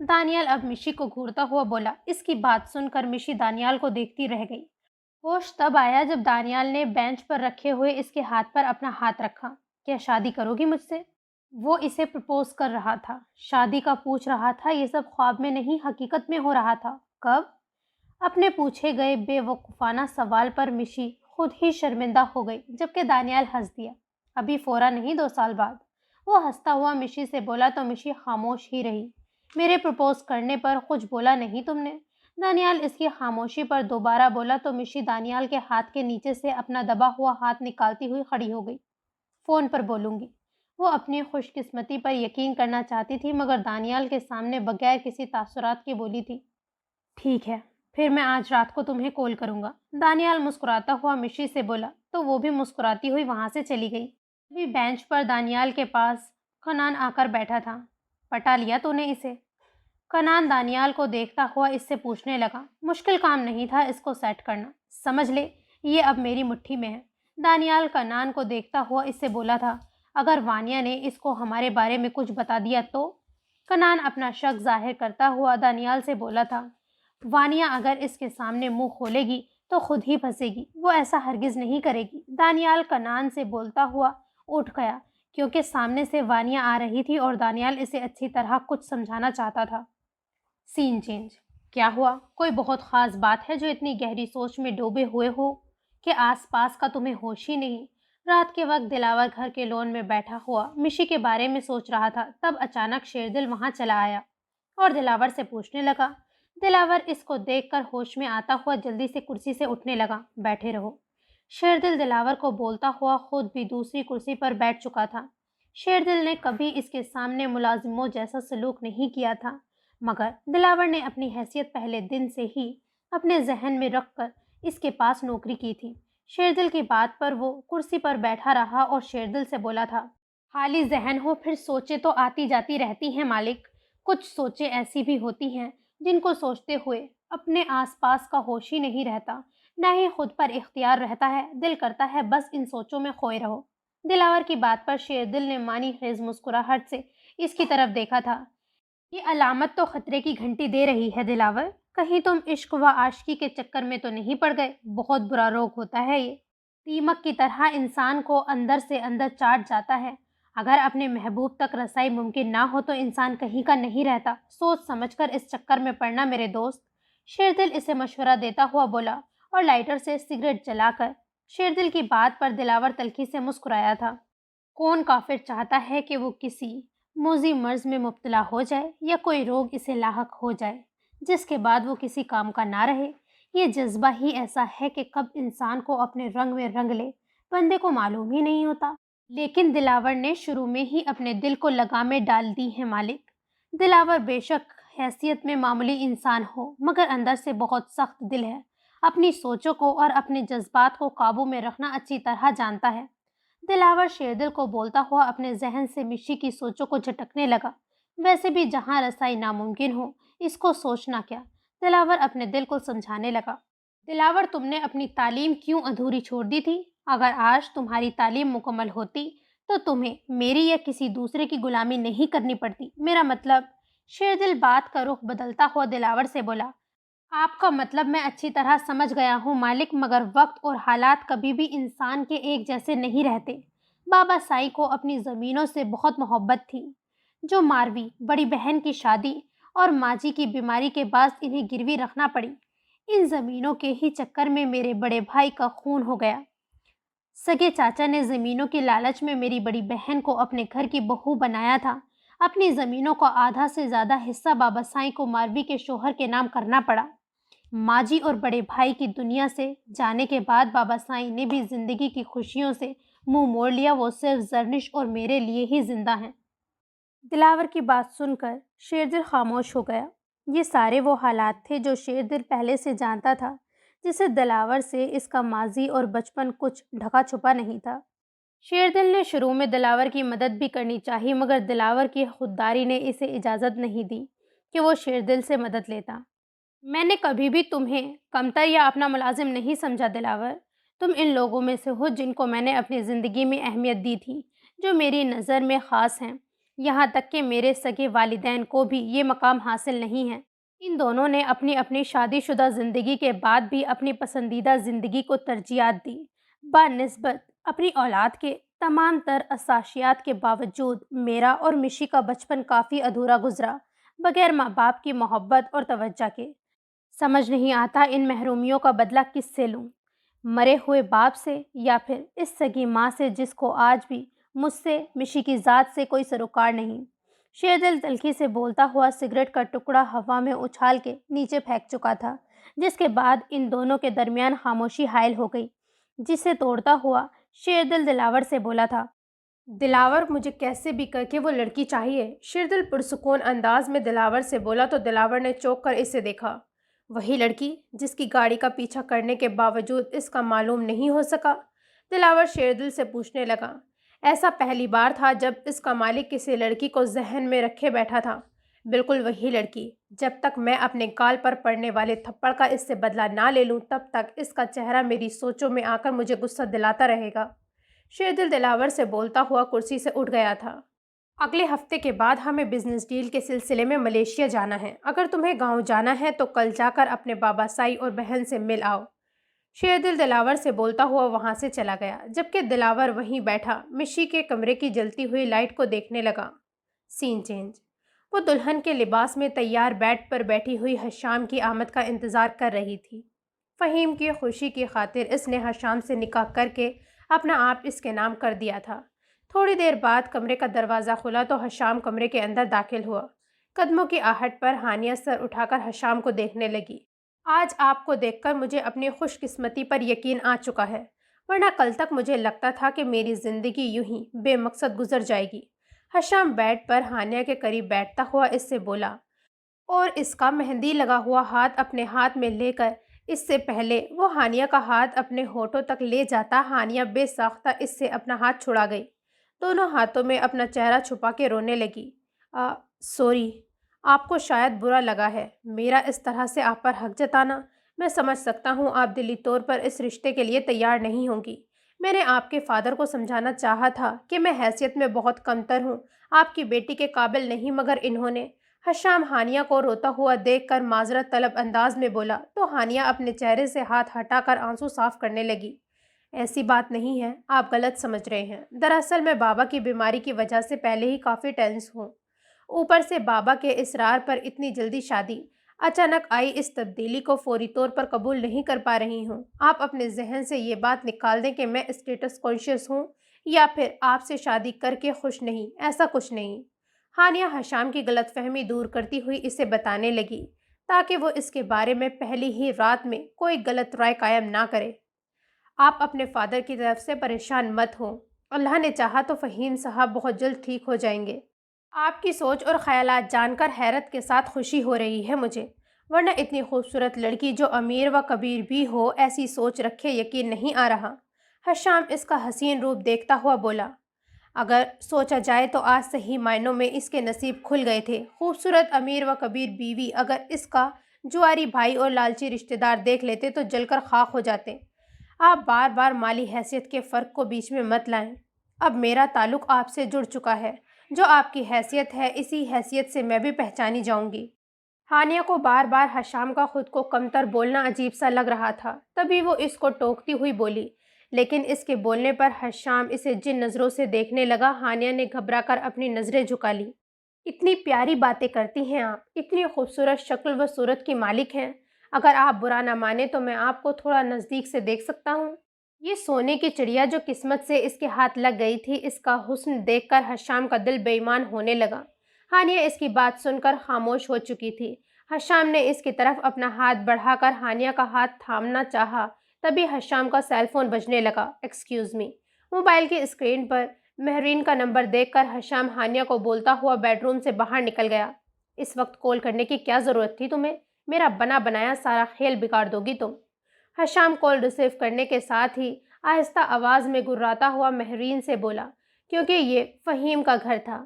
دانیال اب مشی کو گھورتا ہوا بولا۔ اس کی بات سن کر مشی دانیال کو دیکھتی رہ گئی۔ ہوش تب آیا جب دانیال نے بینچ پر رکھے ہوئے اس کے ہاتھ پر اپنا ہاتھ رکھا۔ کیا شادی کرو گی مجھ سے؟ وہ اسے پرپوز کر رہا تھا، شادی کا پوچھ رہا تھا، یہ سب خواب میں نہیں حقیقت میں ہو رہا تھا۔ کب؟ اپنے پوچھے گئے بے وقوفانہ سوال پر مشی خود ہی شرمندہ ہو گئی، جبکہ دانیال ہنس دیا۔ ابھی فوراً نہیں، 2 سال بعد۔ وہ ہنستا ہوا مشی سے بولا تو مشی خاموش ہی رہی۔ میرے پرپوز کرنے پر کچھ بولا نہیں تم نے؟ دانیال اس کی خاموشی پر دوبارہ بولا تو مشی دانیال کے ہاتھ کے نیچے سے اپنا دبا ہوا ہاتھ نکالتی ہوئی کھڑی ہو گئی۔ فون پر بولوں گی۔ وہ اپنی خوش قسمتی پر یقین کرنا چاہتی تھی مگر دانیال کے سامنے بغیر کسی تاثرات کے بولی تھی، ٹھیک ہے، پھر میں آج رات کو تمہیں کال کروں گا۔ دانیال مسکراتا ہوا مشی سے بولا تو وہ بھی مسکراتی ہوئی وہاں سے چلی گئی۔ ابھی بینچ پر دانیال کے پاس کنان آ کر بیٹھا تھا۔ پٹا لیا تو نے اسے؟ کنان دانیال کو دیکھتا ہوا اس سے پوچھنے لگا۔ مشکل کام نہیں تھا اس کو سیٹ کرنا، سمجھ لے یہ اب میری مٹھی میں ہے۔ دانیال کنان کو دیکھتا ہوا اس سے بولا تھا، اگر وانیا نے اس کو ہمارے بارے میں کچھ بتا دیا تو؟ کنان اپنا شک ظاہر کرتا ہوا دانیال سے بولا تھا، وانیا اگر اس کے سامنے منہ کھولے گی تو خود ہی پھنسے گی، وہ ایسا ہرگز نہیں کرے گی۔ دانیال کنان سے بولتا ہوا اٹھ گیا کیونکہ سامنے سے وانیا آ رہی تھی اور دانیال اسے اچھی طرح کچھ سمجھانا چاہتا تھا۔ سین چینج۔ کیا ہوا؟ کوئی بہت خاص بات ہے جو اتنی گہری سوچ میں ڈوبے ہوئے ہو کہ آس پاس کا تمہیں ہوش ہی نہیں؟ رات کے وقت دلاور گھر کے لون میں بیٹھا ہوا مشی کے بارے میں سوچ رہا تھا، تب اچانک شیردل وہاں چلا آیا اور دلاور سے پوچھنے لگا۔ دلاور اس کو دیکھ کر ہوش میں آتا ہوا جلدی سے کرسی سے اٹھنے لگا۔ بیٹھے رہو۔ شیردل دلاور کو بولتا ہوا خود بھی دوسری کرسی پر بیٹھ چکا تھا۔ شیردل نے کبھی اس کے سامنے ملازموں جیسا سلوک نہیں کیا تھا مگر دلاور نے اپنی حیثیت پہلے دن سے ہی اپنے ذہن میں رکھ کر اس کے پاس نوکری کی تھی۔ شیردل کی بات پر وہ کرسی پر بیٹھا رہا اور شیردل سے بولا تھا، خالی ذہن ہو پھر سوچیں تو آتی جاتی رہتی ہیں مالک۔ کچھ سوچیں ایسی بھی ہوتی ہیں جن کو سوچتے ہوئے اپنے آس پاس کا ہوش ہی نہیں رہتا، نہ ہی خود پر اختیار رہتا ہے، دل کرتا ہے بس ان سوچوں میں کھوئے رہو۔ دلاور کی بات پر شیردل نے مانی خیز مسکراہٹ سے اس کی طرف دیکھا تھا۔ یہ علامت تو خطرے کی گھنٹی دے رہی ہے دلاور، کہیں تم عشق و عاشقی کے چکر میں تو نہیں پڑ گئے؟ بہت برا روگ ہوتا ہے یہ، دیمک کی طرح انسان کو اندر سے اندر چاٹ جاتا ہے۔ اگر اپنے محبوب تک رسائی ممکن نہ ہو تو انسان کہیں کا نہیں رہتا، سوچ سمجھ کر اس چکر میں پڑنا میرے دوست۔ شیردل اسے مشورہ دیتا ہوا بولا اور لائٹر سے سگریٹ جلا کر۔ شیردل کی بات پر دلاور تلخی سے مسکرایا تھا۔ کون کافر چاہتا ہے کہ وہ کسی موذی مرض میں مبتلا ہو جائے یا کوئی روگ اسے لاحق ہو جائے جس کے بعد وہ کسی کام کا نہ رہے؟ یہ جذبہ ہی ایسا ہے کہ کب انسان کو اپنے رنگ میں رنگ لے بندے کو معلوم ہی نہیں ہوتا۔ لیکن دلاور نے شروع میں ہی اپنے دل کو لگامیں ڈال دی ہیں مالک۔ دلاور بے شک حیثیت میں معمولی انسان ہو مگر اندر سے بہت سخت دل ہے، اپنی سوچوں کو اور اپنے جذبات کو قابو میں رکھنا اچھی طرح جانتا ہے۔ دلاور شیردل کو بولتا ہوا اپنے ذہن سے مشی کی سوچوں کو جھٹکنے لگا۔ ویسے بھی جہاں رسائی ناممکن ہو اس کو سوچنا کیا؟ دلاور اپنے دل کو سمجھانے لگا۔ دلاور تم نے اپنی تعلیم کیوں ادھوری چھوڑ دی تھی؟ اگر آج تمہاری تعلیم مکمل ہوتی تو تمہیں میری یا کسی دوسرے کی غلامی نہیں کرنی پڑتی، میرا مطلب۔ شیردل بات کا رخ بدلتا ہوا دلاور سے بولا، آپ کا مطلب میں اچھی طرح سمجھ گیا ہوں مالک، مگر وقت اور حالات کبھی بھی انسان کے ایک جیسے نہیں رہتے۔ بابا سائی کو اپنی زمینوں سے بہت محبت تھی، جو ماروی بڑی بہن کی شادی اور ماجی کی بیماری کے بعد انہیں گروی رکھنا پڑی۔ ان زمینوں کے ہی چکر میں میرے بڑے بھائی کا خون ہو گیا۔ سگے چاچا نے زمینوں کی لالچ میں میری بڑی بہن کو اپنے گھر کی بہو بنایا تھا۔ اپنی زمینوں کا آدھا سے زیادہ حصہ بابا سائی کو ماروی کے شوہر کے نام کرنا پڑا۔ ماجی اور بڑے بھائی کی دنیا سے جانے کے بعد بابا سائی نے بھی زندگی کی خوشیوں سے منہ موڑ لیا، وہ صرف زرنش اور میرے لیے ہی زندہ ہیں۔ دلاور کی بات سن کر شیردل خاموش ہو گیا۔ یہ سارے وہ حالات تھے جو شیردل پہلے سے جانتا تھا، جسے دلاور سے اس کا ماضی اور بچپن کچھ ڈھکا چھپا نہیں تھا۔ شیردل نے شروع میں دلاور کی مدد بھی کرنی چاہی مگر دلاور کی خودداری نے اسے اجازت نہیں دی کہ وہ شیردل سے مدد لیتا۔ میں نے کبھی بھی تمہیں کمتر یا اپنا ملازم نہیں سمجھا دلاور، تم ان لوگوں میں سے ہو جن کو میں نے اپنی زندگی میں اہمیت دی تھی، جو میری نظر میں خاص ہیں، یہاں تک کہ میرے سگے والدین کو بھی یہ مقام حاصل نہیں ہے۔ ان دونوں نے اپنی اپنی شادی شدہ زندگی کے بعد بھی اپنی پسندیدہ زندگی کو ترجیحات دی، بنسبت اپنی اولاد کے۔ تمام تر اساسیات کے باوجود میرا اور مشی کا بچپن کافی ادھورا گزرا، بغیر ماں باپ کی محبت اور توجہ کے۔ سمجھ نہیں آتا ان محرومیوں کا بدلہ کس سے لوں، مرے ہوئے باپ سے یا پھر اس سگی ماں سے جس کو آج بھی مجھ سے، مشی کی ذات سے کوئی سروکار نہیں۔ شیردل تلخی سے بولتا ہوا سگریٹ کا ٹکڑا ہوا میں اچھال کے نیچے پھینک چکا تھا، جس کے بعد ان دونوں کے درمیان خاموشی حائل ہو گئی، جسے توڑتا ہوا شیردل دلاور سے بولا تھا، دلاور مجھے کیسے بھی کر کے وہ لڑکی چاہیے۔ شیردل پرسکون انداز میں دلاور سے بولا تو دلاور نے چونک کر اسے دیکھا۔ وہی لڑکی جس کی گاڑی کا پیچھا کرنے کے باوجود اس کا معلوم نہیں ہو سکا؟ دلاور شیردل سے پوچھنے لگا۔ ایسا پہلی بار تھا جب اس کا مالک کسی لڑکی کو ذہن میں رکھے بیٹھا تھا۔ بالکل وہی لڑکی۔ جب تک میں اپنے گال پر پڑنے والے تھپڑ کا اس سے بدلہ نہ لے لوں تب تک اس کا چہرہ میری سوچوں میں آ کر مجھے غصہ دلاتا رہے گا۔ شیردل دلاور سے بولتا ہوا کرسی سے اٹھ گیا تھا۔ اگلے ہفتے کے بعد ہمیں بزنس ڈیل کے سلسلے میں ملیشیا جانا ہے۔ اگر تمہیں گاؤں جانا ہے تو کل جا کر اپنے بابا سائی اور بہن سے مل آؤ۔ شیردل دلاور سے بولتا ہوا وہاں سے چلا گیا، جبکہ دلاور وہیں بیٹھا مشی کے کمرے کی جلتی ہوئی لائٹ کو دیکھنے لگا۔ سین چینج۔ وہ دلہن کے لباس میں تیار بیڈ پر بیٹھی ہوئی حشام کی آمد کا انتظار کر رہی تھی۔ فہیم کی خوشی کی خاطر اس نے حشام سے نکاح کر کے اپنا آپ اس کے نام کر دیا تھا۔ تھوڑی دیر بعد کمرے کا دروازہ کھلا تو حشام کمرے کے اندر داخل ہوا۔ قدموں کی آہٹ پر ہانیہ سر اٹھا کر حشام کو دیکھنے لگی۔ آج آپ کو دیکھ کر مجھے اپنی خوش قسمتی پر یقین آ چکا ہے، ورنہ کل تک مجھے لگتا تھا کہ میری زندگی یوں ہی بے مقصد گزر جائے گی۔ حشام بیڈ پر ہانیہ کے قریب بیٹھتا ہوا اس سے بولا، اور اس کا مہندی لگا ہوا ہاتھ اپنے ہاتھ میں لے کر اس سے پہلے وہ ہانیہ کا ہاتھ اپنے ہونٹوں تک لے جاتا ہانیہ بے ساختہ اس سے اپنا ہاتھ چھڑا گئی۔ دونوں ہاتھوں میں اپنا چہرہ چھپا کے رونے لگی۔ سوری، آپ کو شاید برا لگا ہے میرا اس طرح سے آپ پر حق جتانا۔ میں سمجھ سکتا ہوں آپ دلی طور پر اس رشتے کے لیے تیار نہیں ہوں گی۔ میں نے آپ کے فادر کو سمجھانا چاہا تھا کہ میں حیثیت میں بہت کمتر ہوں، آپ کی بیٹی کے قابل نہیں، مگر انہوں نے۔ حشام ہانیہ کو روتا ہوا دیکھ کر معذرت طلب انداز میں بولا تو ہانیہ اپنے چہرے سے ہاتھ ہٹا کر آنسو صاف کرنے لگی۔ ایسی بات نہیں ہے، آپ غلط سمجھ رہے ہیں۔ دراصل میں بابا کی بیماری کی وجہ سے پہلے ہی کافی ٹینس ہوں، اوپر سے بابا کے اصرار پر اتنی جلدی شادی اچانک آئی، اس تبدیلی کو فوری طور پر قبول نہیں کر پا رہی ہوں۔ آپ اپنے ذہن سے یہ بات نکال دیں کہ میں اسٹیٹس کانشیس ہوں یا پھر آپ سے شادی کر کے خوش نہیں، ایسا کچھ نہیں۔ ہانیہ حشام کی غلط فہمی دور کرتی ہوئی اسے بتانے لگی تاکہ وہ اس کے بارے میں پہلی ہی رات میں کوئی غلط رائے قائم نہ کرے۔ آپ اپنے فادر کی طرف سے پریشان مت ہوں، اللہ نے چاہا تو فہیم صاحب بہت جلد ٹھیک ہو جائیں گے۔ آپ کی سوچ اور خیالات جان کر حیرت کے ساتھ خوشی ہو رہی ہے مجھے، ورنہ اتنی خوبصورت لڑکی جو امیر و کبیر بھی ہو ایسی سوچ رکھے یقین نہیں آ رہا۔ حشام اس کا حسین روپ دیکھتا ہوا بولا، اگر سوچا جائے تو آج صحیح معنوں میں اس کے نصیب کھل گئے تھے۔ خوبصورت امیر و کبیر بیوی اگر اس کا جواری بھائی اور لالچی رشتہ دار دیکھ لیتے تو جل کر خاک ہو جاتے۔ آپ بار بار مالی حیثیت کے فرق کو بیچ میں مت لائیں۔ اب میرا تعلق آپ سے جڑ چکا ہے، جو آپ کی حیثیت ہے اسی حیثیت سے میں بھی پہچانی جاؤں گی۔ ہانیہ کو بار بار حشام کا خود کو کمتر بولنا عجیب سا لگ رہا تھا، تبھی وہ اس کو ٹوکتی ہوئی بولی، لیکن اس کے بولنے پر حشام اسے جن نظروں سے دیکھنے لگا ہانیہ نے گھبرا کر اپنی نظریں جھکا لی۔ اتنی پیاری باتیں کرتی ہیں آپ، اتنی خوبصورت شکل و صورت کی مالک ہیں، اگر آپ برا نہ مانیں تو میں آپ کو تھوڑا نزدیک سے دیکھ سکتا ہوں؟ یہ سونے کی چڑیا جو قسمت سے اس کے ہاتھ لگ گئی تھی، اس کا حسن دیکھ کر حشام کا دل بے ایمان ہونے لگا۔ ہانیہ اس کی بات سن کر خاموش ہو چکی تھی۔ حشام نے اس کی طرف اپنا ہاتھ بڑھا کر ہانیہ کا ہاتھ تھامنا چاہا، تبھی حشام کا سیل فون بجنے لگا۔ Excuse me. موبائل کی اسکرین پر مہرین کا نمبر دیکھ کر حشام ہانیہ کو بولتا ہوا بیڈ روم سے باہر نکل گیا۔ اس وقت کال کرنے کی کیا ضرورت تھی تمہیں؟ میرا بنا بنایا سارا کھیل بگاڑ دو گی تم۔ حشام کال ریسیو کرنے کے ساتھ ہی آہستہ آواز میں گراتا ہوا مہرین سے بولا، کیونکہ یہ فہیم کا گھر تھا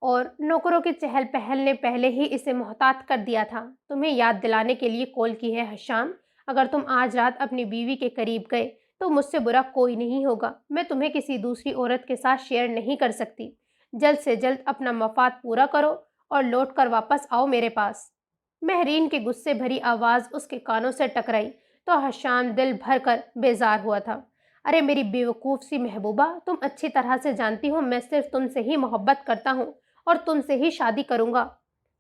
اور نوکروں کی چہل پہل نے پہلے ہی اسے محتاط کر دیا تھا۔ تمہیں یاد دلانے کے لیے کال کی ہے حشام، اگر تم آج رات اپنی بیوی کے قریب گئے تو مجھ سے برا کوئی نہیں ہوگا۔ میں تمہیں کسی دوسری عورت کے ساتھ شیئر نہیں کر سکتی۔ جلد سے جلد اپنا مفاد پورا کرو اور لوٹ کر واپس آؤ میرے پاس۔ مہرین کی غصے بھری آواز اس کے کانوں سے ٹکرائی تو حشام دل بھر کر بیزار ہوا تھا۔ ارے میری بیوقوف سی محبوبہ، تم اچھی طرح سے جانتی ہو میں صرف تم سے ہی محبت کرتا ہوں اور تم سے ہی شادی کروں گا۔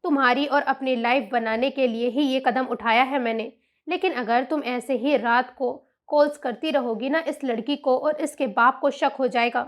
تمہاری اور اپنی لائف بنانے کے لیے ہی یہ قدم اٹھایا ہے میں نے، لیکن اگر تم ایسے ہی رات کو کالز کرتی رہو گی نا، اس لڑکی کو اور اس کے باپ کو شک ہو جائے گا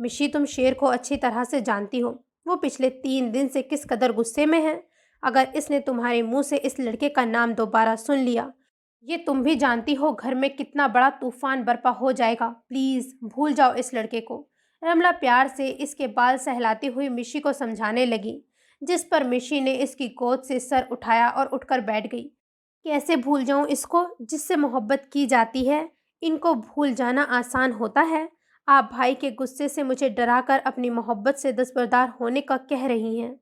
مشی تم شیر کو اچھی طرح سے جانتی ہو، وہ پچھلے 3 دن سے کس قدر غصے میں ہے۔ اگر اس نے تمہارے منہ سے اس لڑکے کا نام دوبارہ سن لیا، یہ تم بھی جانتی ہو گھر میں کتنا بڑا طوفان برپا ہو جائے گا۔ پلیز بھول جاؤ اس لڑکے کو۔ رملہ پیار سے اس کے بال سہلاتی ہوئی مشی کو سمجھانے لگی، جس پر مشی نے اس کی گود سے سر اٹھایا اور اٹھ کر بیٹھ گئی۔ کیسے بھول جاؤں اس کو جس سے محبت کی جاتی ہے؟ ان کو بھول جانا آسان ہوتا ہے؟ آپ بھائی کے غصے سے مجھے ڈرا کر اپنی محبت سے دستبردار ہونے کا کہہ رہی ہیں۔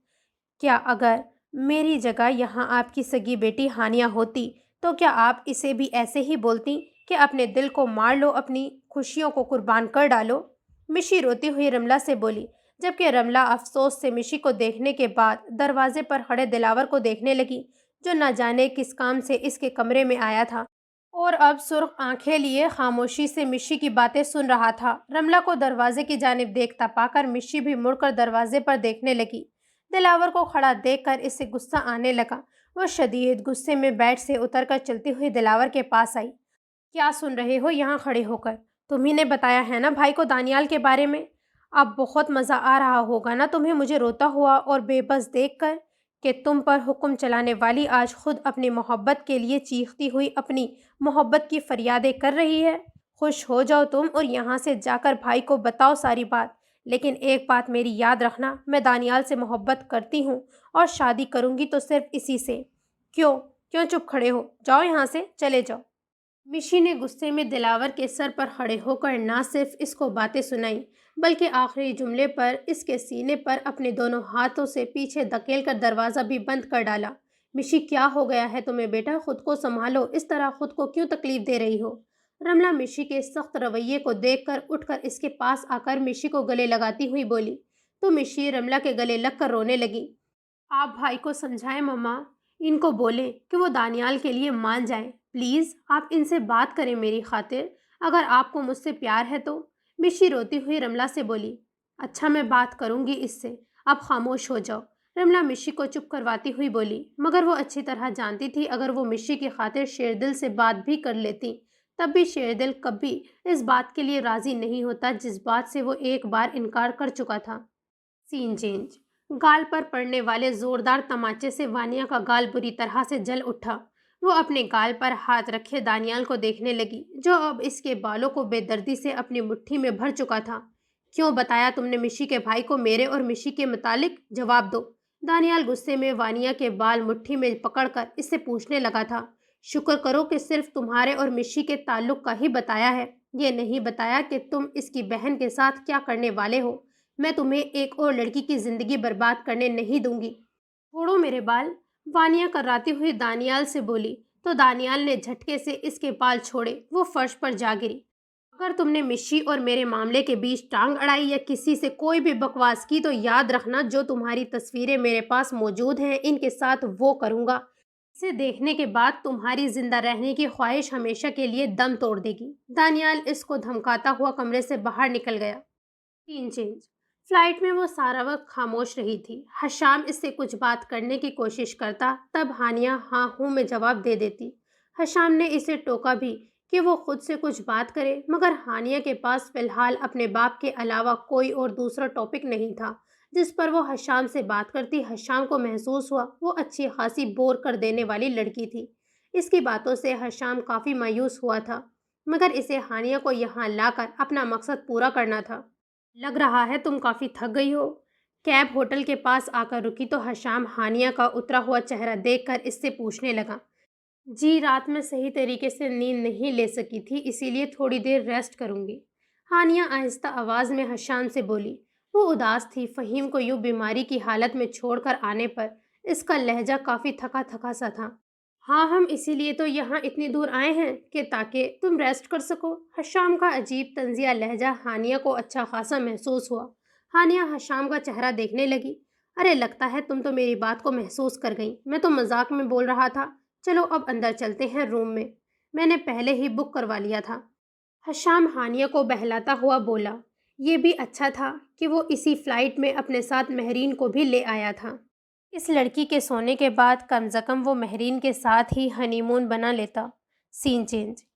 کیا اگر میری جگہ یہاں آپ کی سگی بیٹی ہانیہ ہوتی تو کیا آپ اسے بھی ایسے ہی بولتی کہ اپنے دل کو مار لو، اپنی خوشیوں کو قربان کر ڈالو؟ مشی روتی ہوئی رملہ سے بولی، جبکہ رملہ افسوس سے مشی کو دیکھنے کے بعد دروازے پر کھڑے دلاور کو دیکھنے لگی، جو نہ جانے کس کام سے اس کے کمرے میں آیا تھا اور اب سرخ آنکھیں لیے خاموشی سے مشی کی باتیں سن رہا تھا۔ رملہ کو دروازے کی جانب دیکھتا پا کر مشی بھی مڑ کر دروازے پر دیکھنے لگی۔ دلاور کو کھڑا دیکھ کر اس سے غصہ آنے لگا۔ وہ شدید غصے میں بیڈ سے اتر کر چلتی ہوئی دلاور کے پاس آئی۔ کیا سن رہے ہو یہاں کھڑے ہو کر؟ تمہیں نے بتایا ہے نا بھائی کو دانیال کے بارے میں؟ اب بہت مزہ آ رہا ہوگا نا تمہیں مجھے روتا ہوا اور بے بس دیکھ کر کہ تم پر حکم چلانے والی آج خود اپنی محبت کے لیے چیختی ہوئی اپنی محبت کی فریادیں کر رہی ہے۔ خوش ہو جاؤ تم اور یہاں سے جا کر بھائی کو بتاؤ ساری بات، لیکن ایک بات میری یاد رکھنا، میں دانیال سے محبت کرتی ہوں اور شادی کروں گی تو صرف اسی سے۔ کیوں چپ کھڑے ہو؟ جاؤ یہاں سے، چلے جاؤ۔ مشی نے غصے میں دلاور کے سر پر کھڑے ہو کر نہ صرف اس کو باتیں سنائیں بلکہ آخری جملے پر اس کے سینے پر اپنے دونوں ہاتھوں سے پیچھے دھکیل کر دروازہ بھی بند کر ڈالا۔ مشی کیا ہو گیا ہے تمہیں بیٹا؟ خود کو سنبھالو، اس طرح خود کو کیوں تکلیف دے رہی ہو؟ رملہ مشی کے سخت رویے کو دیکھ کر اٹھ کر اس کے پاس آ کر مشی کو گلے لگاتی ہوئی بولی، تو مشی رملہ کے گلے لگ کر رونے لگی۔ آپ بھائی کو سمجھائیں مما، ان کو بولیں کہ وہ دانیال کے لیے مان جائیں، پلیز آپ ان سے بات کریں میری خاطر، اگر آپ کو مجھ سے پیار ہے تو۔ مشی روتی ہوئی رملہ سے بولی، اچھا میں بات کروں گی اس سے، آپ خاموش ہو جاؤ۔ رملہ مشی کو چپ کرواتی ہوئی بولی، مگر وہ اچھی طرح جانتی تھی اگر وہ مشی کی خاطر شیردل سے بات بھی کر لیتی تب بھی شیردل کبھی اس بات کے لیے راضی نہیں ہوتا جس بات سے وہ ایک بار انکار کر چکا تھا۔ سین چینج۔ گال پر پڑنے والے زوردار تماچے سے وانیہ کا گال بری طرح سے جل اٹھا۔ وہ اپنے گال پر ہاتھ رکھے دانیال کو دیکھنے لگی، جو اب اس کے بالوں کو بے دردی سے اپنی مٹھی میں بھر چکا تھا۔ کیوں بتایا تم نے مشی کے بھائی کو میرے اور مشی کے متعلق؟ جواب دو۔ دانیال غصے میں وانیہ کے بال مٹھی میں پکڑ کر اس سے پوچھنے لگا تھا۔ شکر کرو کہ صرف تمہارے اور مشی کے تعلق کا ہی بتایا ہے، یہ نہیں بتایا کہ تم اس کی بہن کے ساتھ کیا کرنے والے ہو۔ میں تمہیں ایک اور لڑکی کی زندگی برباد کرنے نہیں دوں گی۔ چھوڑو میرے بال، وانیہ کراتی ہوئی دانیال سے بولی، تو دانیال نے جھٹکے سے اس کے بال چھوڑے، وہ فرش پر جا گری۔ اگر تم نے مشی اور میرے معاملے کے بیچ ٹانگ اڑائی یا کسی سے کوئی بھی بکواس کی تو یاد رکھنا جو تمہاری تصویریں میرے پاس موجود ہیں ان کے ساتھ وہ کروں گا۔ اسے دیکھنے کے بعد تمہاری زندہ رہنے کی خواہش ہمیشہ کے لیے دم توڑ دے گی۔ دانیال اس کو دھمکاتا ہوا کمرے سے باہر نکل گیا۔ سین چینج۔ فلائٹ میں وہ سارا وقت خاموش رہی تھی۔ حشام اس سے کچھ بات کرنے کی کوشش کرتا تب ہانیہ ہاں ہوں میں جواب دے دیتی۔ حشام نے اسے ٹوکا بھی کہ وہ خود سے کچھ بات کرے، مگر ہانیہ کے پاس فی الحال اپنے باپ کے علاوہ کوئی اور دوسرا ٹاپک نہیں تھا جس پر وہ حشام سے بات کرتی۔ حشام کو محسوس ہوا وہ اچھی خاصی بور کر دینے والی لڑکی تھی۔ اس کی باتوں سے حشام کافی مایوس ہوا تھا، مگر اسے ہانیہ کو یہاں لا کر اپنا مقصد پورا کرنا تھا۔ لگ رہا ہے تم کافی تھک گئی ہو۔ کیب ہوٹل کے پاس آ کر رکی تو حشام ہانیہ کا اترا ہوا چہرہ دیکھ کر اس سے پوچھنے لگا، جی رات میں صحیح طریقے سے نیند نہیں لے سکی تھی، اسی لیے تھوڑی دیر ریسٹ کروں گی۔ ہانیہ آہستہ آواز میں حشام سے بولی۔ وہ اداس تھی۔ فہیم کو یوں بیماری کی حالت میں چھوڑ کر آنے پر اس کا لہجہ کافی تھکا تھکا سا تھا۔ ہاں ہم اسی لیے تو یہاں اتنی دور آئے ہیں کہ تاکہ تم ریسٹ کر سکو۔ حشام کا عجیب طنزیہ لہجہ ہانیہ کو اچھا خاصا محسوس ہوا۔ ہانیہ حشام کا چہرہ دیکھنے لگی۔ ارے لگتا ہے تم تو میری بات کو محسوس کر گئیں، میں تو مذاق میں بول رہا تھا۔ چلو اب اندر چلتے ہیں روم میں نے پہلے ہی بک کروا لیا تھا۔ حشام ہانیہ کو بہلاتا ہوا بولا۔ یہ بھی اچھا تھا کہ وہ اسی فلائٹ میں اپنے ساتھ مہرین کو بھی لے آیا تھا۔ اس لڑکی کے سونے کے بعد کم از کم وہ مہرین کے ساتھ ہی ہنی مون بنا لیتا۔ سین change.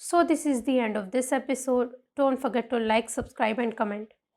So this is the end of this episode. Don't forget to like, subscribe and comment.